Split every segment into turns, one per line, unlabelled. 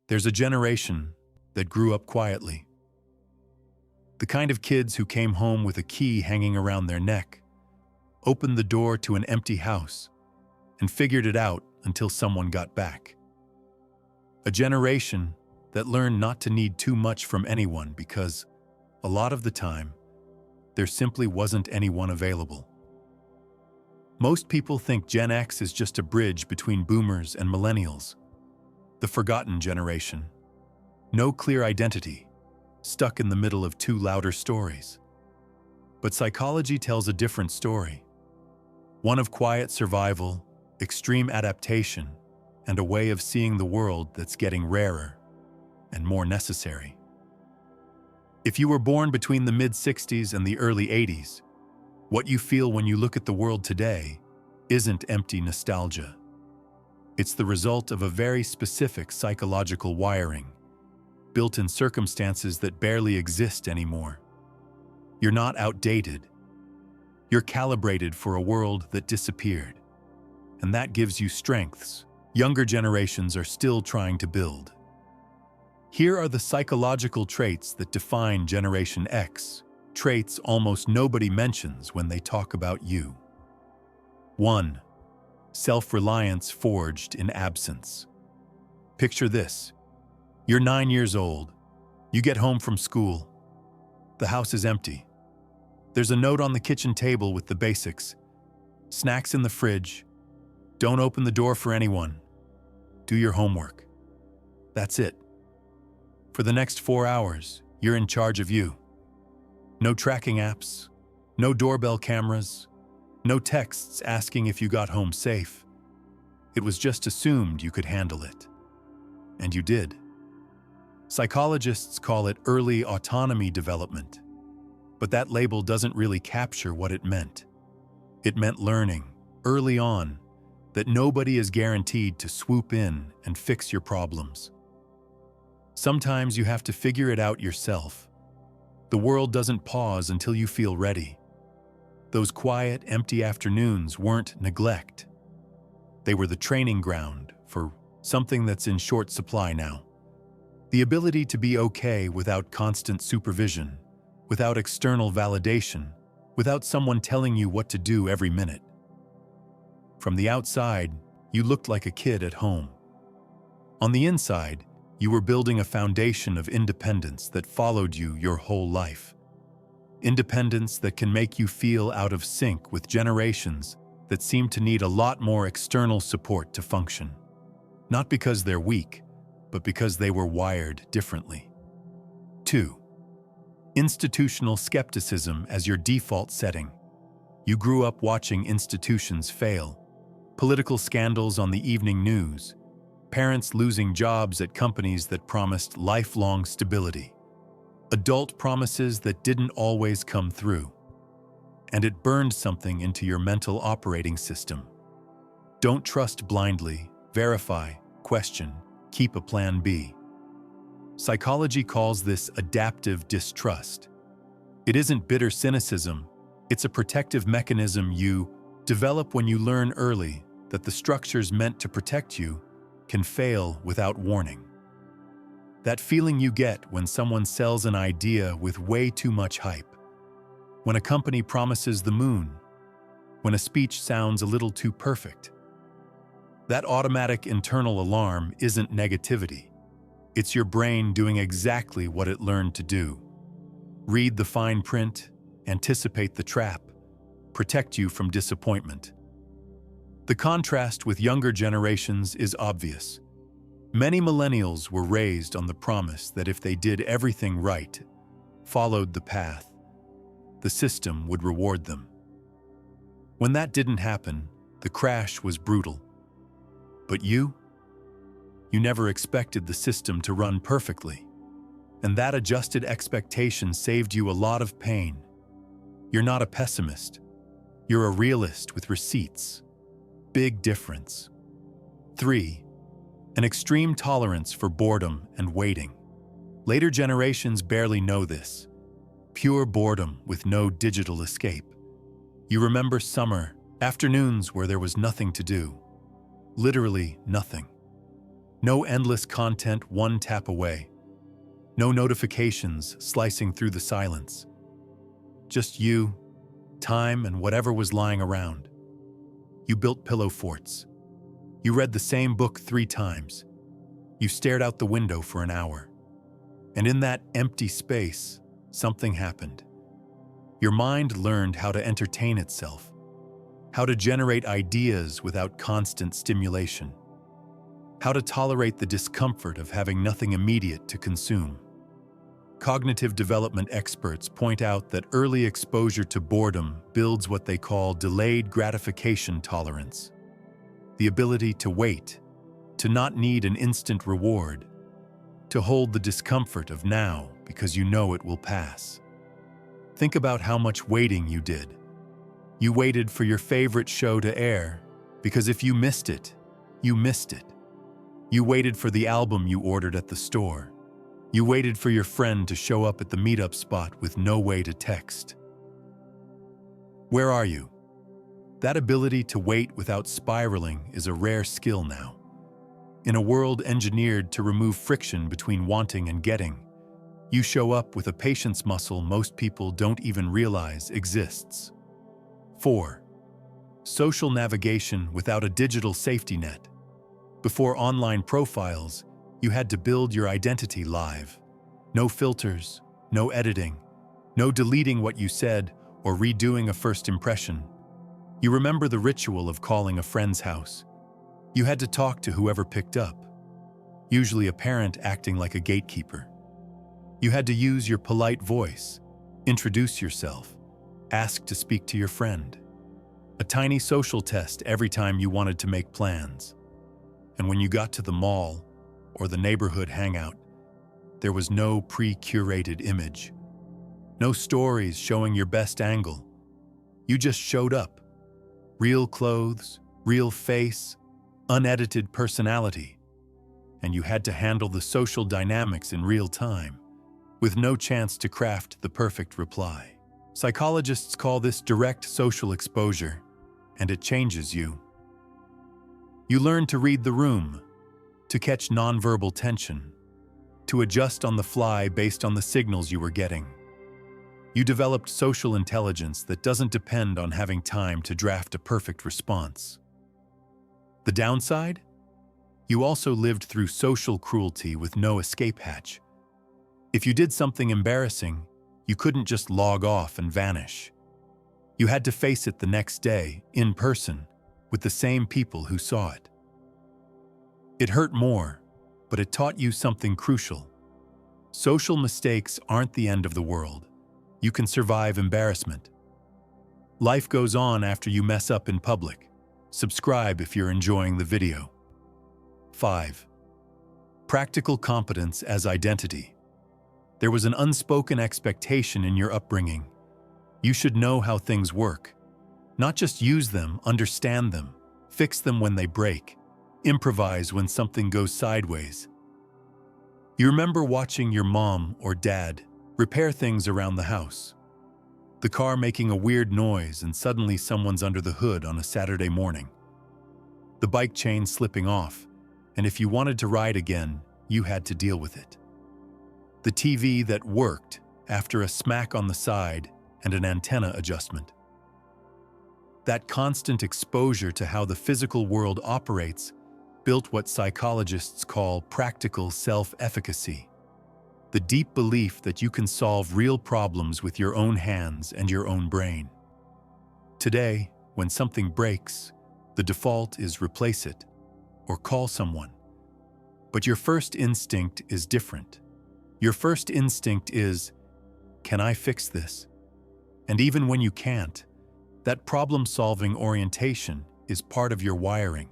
There's a generation that grew up quietly. The kind of kids who came home with a key hanging around their neck, opened the door to an empty house, and figured it out until someone got back. A generation that learned not to need too much from anyone because, a lot of the time, there simply wasn't anyone available. Most people think Gen X is just a bridge between boomers and millennials, the forgotten generation. No clear identity, stuck in the middle of two louder stories. But psychology tells a different story. One of quiet survival, extreme adaptation, and a way of seeing the world that's getting rarer and more necessary. If you were born between the mid-60s and the early 80s, what you feel when you look at the world today isn't empty nostalgia. It's the result of a very specific psychological wiring, built in circumstances that barely exist anymore. You're not outdated. You're calibrated for a world that disappeared. And that gives you strengths younger generations are still trying to build. Here are the psychological traits that define Generation X, traits almost nobody mentions when they talk about you. 1. Self-reliance forged in absence. Picture this. You're 9 years old. You get home from school. The house is empty. There's a note on the kitchen table with the basics. Snacks in the fridge. Don't open the door for anyone. Do your homework. That's it. For the next 4 hours, you're in charge of you. No tracking apps, no doorbell cameras, no texts asking if you got home safe. It was just assumed you could handle it. And you did. Psychologists call it early autonomy development, but that label doesn't really capture what it meant. It meant learning, early on, that nobody is guaranteed to swoop in and fix your problems. Sometimes you have to figure it out yourself. The world doesn't pause until you feel ready. Those quiet, empty afternoons weren't neglect. They were the training ground for something that's in short supply now. The ability to be okay without constant supervision, without external validation, without someone telling you what to do every minute. From the outside, you looked like a kid at home. On the inside, you were building a foundation of independence that followed you your whole life. Independence that can make you feel out of sync with generations that seem to need a lot more external support to function. Not because they're weak, but because they were wired differently. 2. Institutional skepticism as your default setting. You grew up watching institutions fail. Political scandals on the evening news. Parents losing jobs at companies that promised lifelong stability. Adult promises that didn't always come through. And it burned something into your mental operating system. Don't trust blindly, verify, question, keep a plan B. Psychology calls this adaptive distrust. It isn't bitter cynicism, it's a protective mechanism you develop when you learn early that the structures meant to protect you can fail without warning. That feeling you get when someone sells an idea with way too much hype. When a company promises the moon. When a speech sounds a little too perfect. That automatic internal alarm isn't negativity. It's your brain doing exactly what it learned to do. Read the fine print, anticipate the trap, protect you from disappointment. The contrast with younger generations is obvious. Many millennials were raised on the promise that if they did everything right, followed the path, the system would reward them. When that didn't happen, the crash was brutal. But you never expected the system to run perfectly. And that adjusted expectation saved you a lot of pain. You're not a pessimist. You're a realist with receipts. Big difference. 3. An extreme tolerance for boredom and waiting. Later generations barely know this. Pure boredom with no digital escape. You remember summer, afternoons where there was nothing to do. Literally nothing. No endless content one tap away. No notifications slicing through the silence. Just you, time, and whatever was lying around. You built pillow forts. You read the same book 3 times. You stared out the window for an hour. And in that empty space, something happened. Your mind learned how to entertain itself, how to generate ideas without constant stimulation, how to tolerate the discomfort of having nothing immediate to consume. Cognitive development experts point out that early exposure to boredom builds what they call delayed gratification tolerance, the ability to wait, to not need an instant reward, to hold the discomfort of now because you know it will pass. Think about how much waiting you did. You waited for your favorite show to air because if you missed it, you missed it. You waited for the album you ordered at the store. You waited for your friend to show up at the meetup spot with no way to text. Where are you? That ability to wait without spiraling is a rare skill now. In a world engineered to remove friction between wanting and getting, you show up with a patience muscle most people don't even realize exists. 4. Social navigation without a digital safety net. Before online profiles, you had to build your identity live. No filters, no editing, no deleting what you said or redoing a first impression. You remember the ritual of calling a friend's house. You had to talk to whoever picked up, usually a parent acting like a gatekeeper. You had to use your polite voice, introduce yourself, ask to speak to your friend. A tiny social test every time you wanted to make plans. And when you got to the mall or the neighborhood hangout, there was no pre-curated image. No stories showing your best angle. You just showed up. Real clothes, real face, unedited personality. And you had to handle the social dynamics in real time, with no chance to craft the perfect reply. Psychologists call this direct social exposure, and it changes you. You learn to read the room, to catch nonverbal tension, to adjust on the fly based on the signals you were getting. You developed social intelligence that doesn't depend on having time to draft a perfect response. The downside? You also lived through social cruelty with no escape hatch. If you did something embarrassing, you couldn't just log off and vanish. You had to face it the next day, in person, with the same people who saw it. It hurt more, but it taught you something crucial. Social mistakes aren't the end of the world. You can survive embarrassment. Life goes on after you mess up in public. Subscribe if you're enjoying the video. 5. Practical competence as identity. There was an unspoken expectation in your upbringing. You should know how things work. Not just use them, understand them, fix them when they break, improvise when something goes sideways. You remember watching your mom or dad repair things around the house. The car making a weird noise and suddenly someone's under the hood on a Saturday morning. The bike chain slipping off, and if you wanted to ride again, you had to deal with it. The TV that worked after a smack on the side and an antenna adjustment. That constant exposure to how the physical world operates built what psychologists call practical self-efficacy. The deep belief that you can solve real problems with your own hands and your own brain. Today, when something breaks, the default is replace it or call someone. But your first instinct is different. Your first instinct is, can I fix this? And even when you can't, that problem-solving orientation is part of your wiring.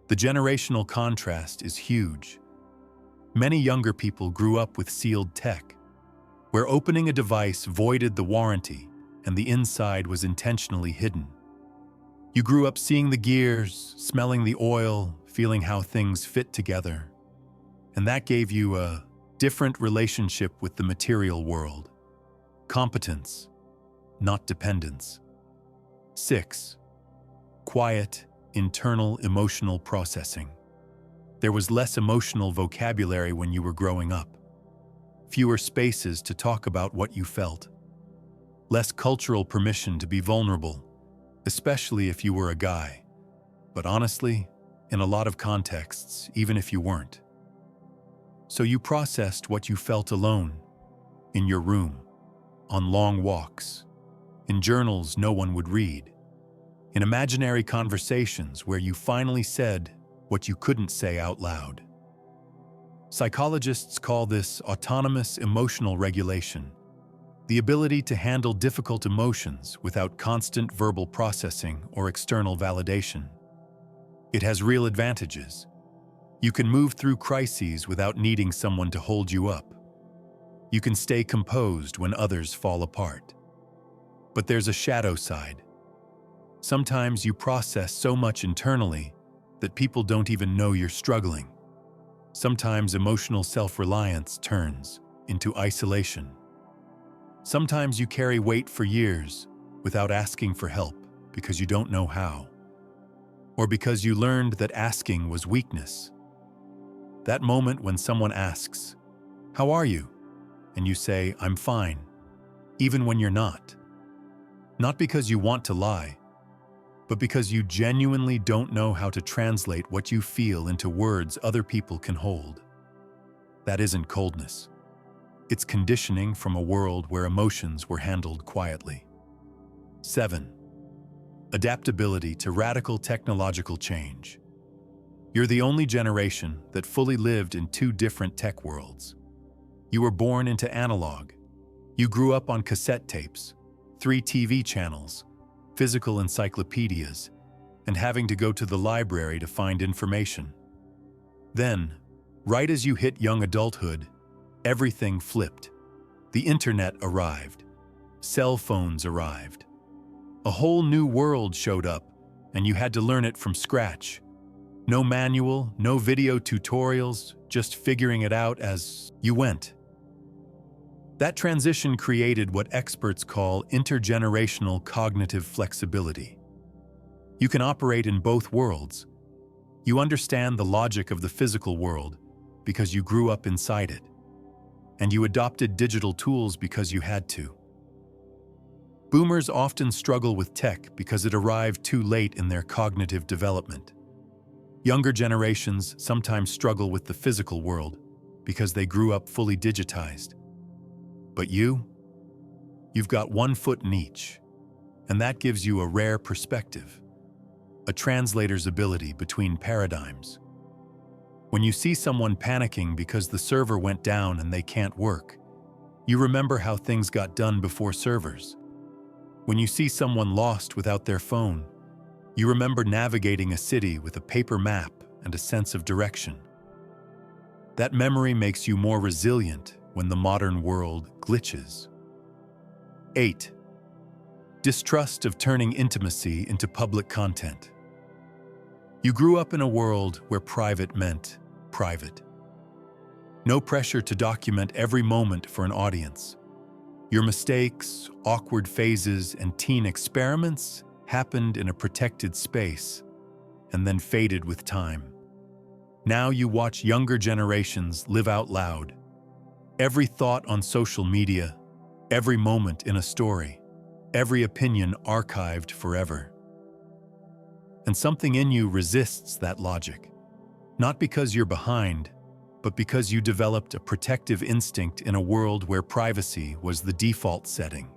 The generational contrast is huge. Many younger people grew up with sealed tech, where opening a device voided the warranty and the inside was intentionally hidden. You grew up seeing the gears, smelling the oil, feeling how things fit together. And that gave you a different relationship with the material world. Competence, not dependence. 6. Quiet, internal emotional processing. There was less emotional vocabulary when you were growing up, fewer spaces to talk about what you felt, less cultural permission to be vulnerable, especially if you were a guy. But honestly, in a lot of contexts, even if you weren't. So you processed what you felt alone, in your room, on long walks, in journals no one would read, in imaginary conversations where you finally said what you couldn't say out loud. Psychologists call this autonomous emotional regulation, the ability to handle difficult emotions without constant verbal processing or external validation. It has real advantages. You can move through crises without needing someone to hold you up. You can stay composed when others fall apart. But there's a shadow side. Sometimes you process so much internally that people don't even know you're struggling. Sometimes emotional self-reliance turns into isolation. Sometimes you carry weight for years without asking for help because you don't know how, or because you learned that asking was weakness. That moment when someone asks, "How are you?" and you say, "I'm fine," even when you're not. Not because you want to lie, but because you genuinely don't know how to translate what you feel into words other people can hold. That isn't coldness. It's conditioning from a world where emotions were handled quietly. 7. Adaptability to radical technological change. You're the only generation that fully lived in two different tech worlds. You were born into analog. You grew up on cassette tapes, 3 TV channels, physical encyclopedias, and having to go to the library to find information. Then, right as you hit young adulthood, everything flipped. The internet arrived. Cell phones arrived. A whole new world showed up, and you had to learn it from scratch. No manual, no video tutorials, just figuring it out as you went. That transition created what experts call intergenerational cognitive flexibility. You can operate in both worlds. You understand the logic of the physical world because you grew up inside it, and you adopted digital tools because you had to. Boomers often struggle with tech because it arrived too late in their cognitive development. Younger generations sometimes struggle with the physical world because they grew up fully digitized. But you've got one foot in each, and that gives you a rare perspective, a translator's ability between paradigms. When you see someone panicking because the server went down and they can't work, you remember how things got done before servers. When you see someone lost without their phone, you remember navigating a city with a paper map and a sense of direction. That memory makes you more resilient when the modern world glitches. 8. Distrust of turning intimacy into public content. You grew up in a world where private meant private. No pressure to document every moment for an audience. Your mistakes, awkward phases, and teen experiments happened in a protected space and then faded with time. Now you watch younger generations live out loud. Every thought on social media, every moment in a story, every opinion archived forever. And something in you resists that logic, not because you're behind, but because you developed a protective instinct in a world where privacy was the default setting.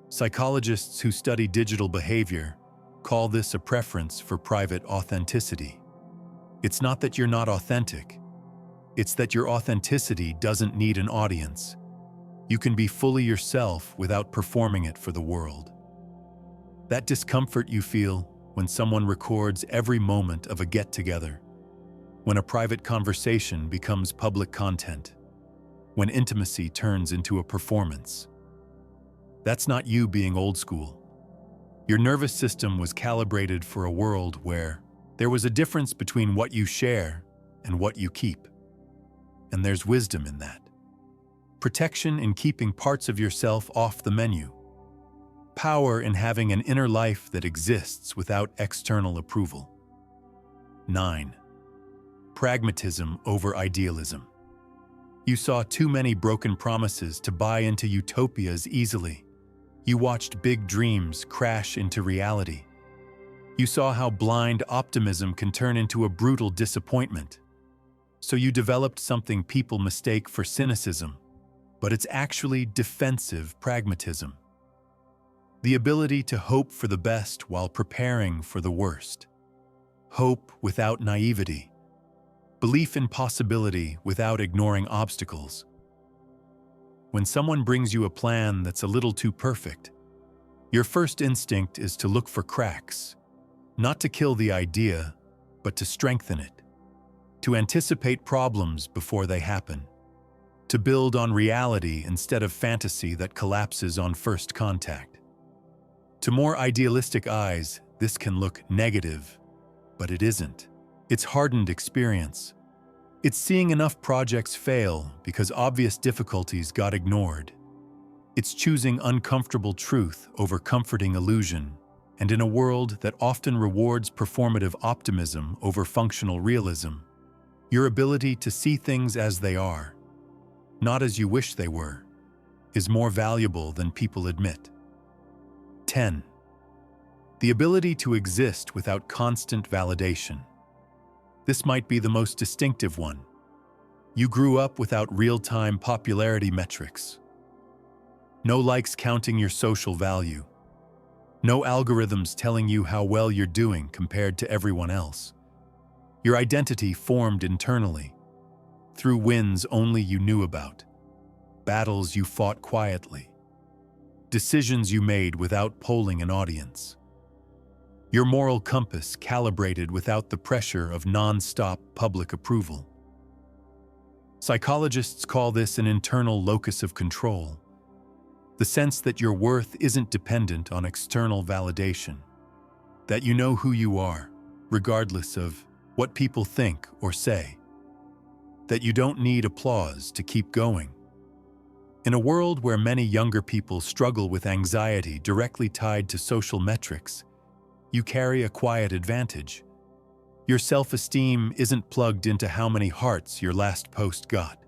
Psychologists who study digital behavior call this a preference for private authenticity. It's not that you're not authentic. It's that your authenticity doesn't need an audience. You can be fully yourself without performing it for the world. That discomfort you feel when someone records every moment of a get-together, when a private conversation becomes public content, when intimacy turns into a performance. That's not you being old school. Your nervous system was calibrated for a world where there was a difference between what you share and what you keep. And there's wisdom in that. Protection in keeping parts of yourself off the menu. Power in having an inner life that exists without external approval. 9. pragmatism over idealism. You saw too many broken promises to buy into utopias easily. You watched big dreams crash into reality. You saw how blind optimism can turn into a brutal disappointment. So you developed something people mistake for cynicism, but it's actually defensive pragmatism. The ability to hope for the best while preparing for the worst. Hope without naivety. Belief in possibility without ignoring obstacles. When someone brings you a plan that's a little too perfect, your first instinct is to look for cracks, not to kill the idea, but to strengthen it, to anticipate problems before they happen, to build on reality instead of fantasy that collapses on first contact. To more idealistic eyes, this can look negative, but it isn't. It's hardened experience. It's seeing enough projects fail because obvious difficulties got ignored. It's choosing uncomfortable truth over comforting illusion, and in a world that often rewards performative optimism over functional realism, your ability to see things as they are, not as you wish they were, is more valuable than people admit. 10. The ability to exist without constant validation. This might be the most distinctive one. You grew up without real-time popularity metrics. No likes counting your social value. No algorithms telling you how well you're doing compared to everyone else. Your identity formed internally, through wins only you knew about, battles you fought quietly, decisions you made without polling an audience. Your moral compass calibrated without the pressure of non-stop public approval. Psychologists call this an internal locus of control, the sense that your worth isn't dependent on external validation, that you know who you are, regardless of what people think or say, that you don't need applause to keep going. In a world where many younger people struggle with anxiety directly tied to social metrics, you carry a quiet advantage. Your self-esteem isn't plugged into how many hearts your last post got.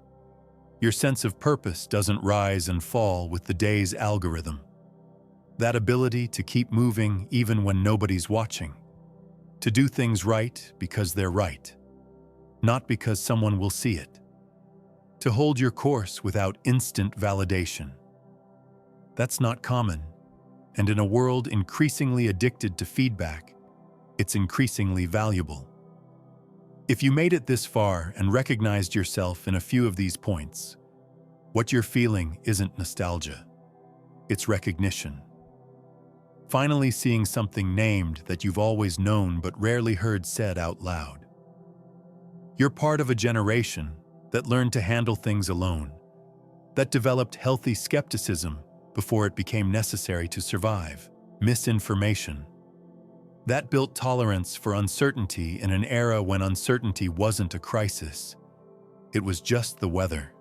Your sense of purpose doesn't rise and fall with the day's algorithm. That ability to keep moving even when nobody's watching. To do things right because they're right, not because someone will see it. To hold your course without instant validation. That's not common. And in a world increasingly addicted to feedback, it's increasingly valuable. If you made it this far and recognized yourself in a few of these points, what you're feeling isn't nostalgia, it's recognition. Finally seeing something named that you've always known but rarely heard said out loud. You're part of a generation that learned to handle things alone, that developed healthy skepticism before it became necessary to survive, misinformation. That built tolerance for uncertainty in an era when uncertainty wasn't a crisis. It was just the weather.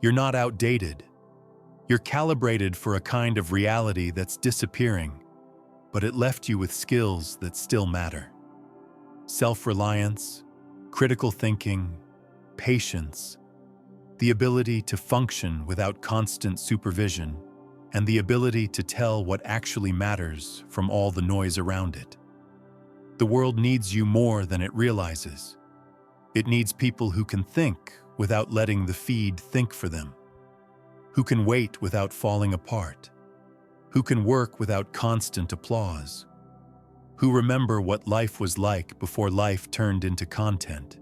You're not outdated. You're calibrated for a kind of reality that's disappearing, but it left you with skills that still matter. Self-reliance, critical thinking, patience, the ability to function without constant supervision, and the ability to tell what actually matters from all the noise around it. The world needs you more than it realizes. It needs people who can think without letting the feed think for them, who can wait without falling apart, who can work without constant applause, who remember what life was like before life turned into content.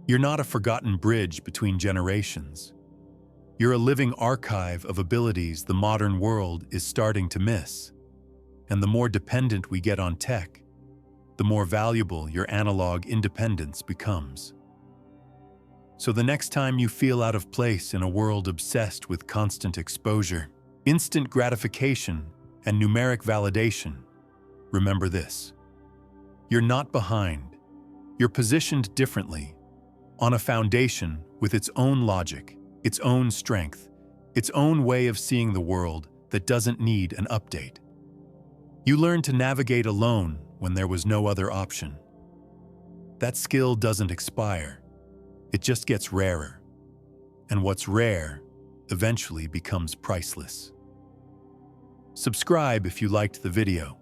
You're not a forgotten bridge between generations. You're a living archive of abilities the modern world is starting to miss. And the more dependent we get on tech, the more valuable your analog independence becomes. So the next time you feel out of place in a world obsessed with constant exposure, instant gratification, and numeric validation, remember this. You're not behind. You're positioned differently, on a foundation with its own logic, its own strength, its own way of seeing the world that doesn't need an update. You learned to navigate alone when there was no other option. That skill doesn't expire. It just gets rarer. And what's rare eventually becomes priceless. Subscribe if you liked the video.